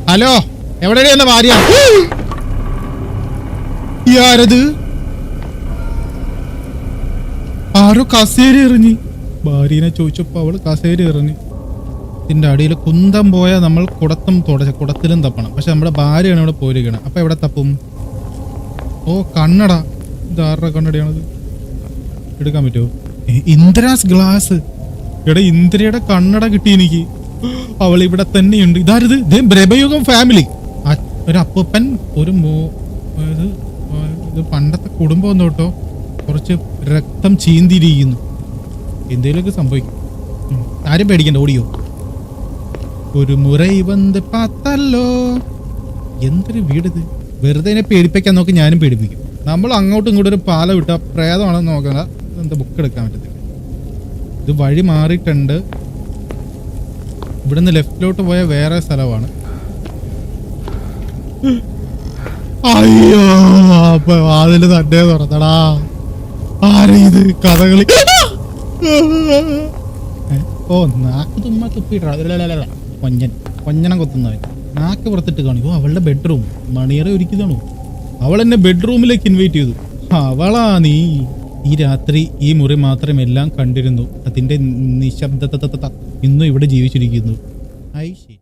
Hello, എവിടെയാണ് ഭാര്യ? ആരത്? ആരോ കസേര എറിഞ്ഞ്. ഭാര്യനെ ചോദിച്ചപ്പോ അവള് കസേര എറിഞ്ഞ്. ഇതിന്റെ അടിയിൽ കുന്തം പോയാൽ നമ്മൾ കുടത്തിലും തപ്പണം. പക്ഷെ നമ്മുടെ ഭാര്യയാണ് ഇവിടെ പോയിരിക്കണം. അപ്പൊ എവിടെ തപ്പും? ഓ, കണ്ണട. ഇത് ആരുടെ കണ്ണടയാണത്? എടുക്കാൻ പറ്റുമോ? ഇന്ദ്രാസ് ഗ്ലാസ്. എടാ, ഇന്ദ്രയുടെ കണ്ണട കിട്ടി എനിക്ക്. അവൾ ഇവിടെ തന്നെയുണ്ട്. ഇതാരത്? ബ്രഹ്മയുഗം ഫാമിലി. ഒരു അപ്പൂപ്പൻ, ഒരു ഇത് പണ്ടത്തെ കുടുംബം ഒന്നും കേട്ടോ. കുറച്ച് രക്തം ചീന്തിരിക്കുന്നു. എന്തേലൊക്കെ സംഭവിക്കും. ആരും പേടിക്കണ്ട, ഓടിയോ. ഒരു മുറൈ വന്ന് പാത്തല്ലോ. എന്തൊരു വീടിത്. വെറുതെ എന്നെ പേടിപ്പിക്കാൻ നോക്കി, ഞാനും പേടിപ്പിക്കും. നമ്മൾ അങ്ങോട്ടും ഇങ്ങോട്ടും ഒരു പാല വിട്ട പ്രേതമാണെന്ന് നോക്കണ്ട. എന്താ ബുക്ക് എടുക്കാൻ പറ്റത്തില്ല. ഇത് വഴി മാറിയിട്ടുണ്ട്. ഇവിടുന്ന് ലെഫ്റ്റിലോട്ട് പോയ വേറെ സ്ഥലമാണ്. അയ്യോ, അപ്പൊ അതില് തന്നെ തുറന്നടാ. ആരെ ഇത്? കഥകളി. ഓ, നാക്ക് തുമ്മ തുപ്പിട്ടാ. കൊഞ്ഞനം കൊത്തുന്നവൻ നാക്ക് പുറത്തിട്ട് കാണിക്കോ. അവളുടെ ബെഡ്റൂം മണിയറ ഒരുക്കിയതാണോ? അവൾ എന്നെ ബെഡ്റൂമിലേക്ക് ഇൻവൈറ്റ് ചെയ്തു. അവളാ നീ. ഈ രാത്രി ഈ മുറി മാത്രം എല്ലാം കണ്ടിരുന്നു. അതിന്റെ നിശബ്ദത ഇന്നും ഇവിടെ ജീവിച്ചിരിക്കുന്നു. ഐ ശരി.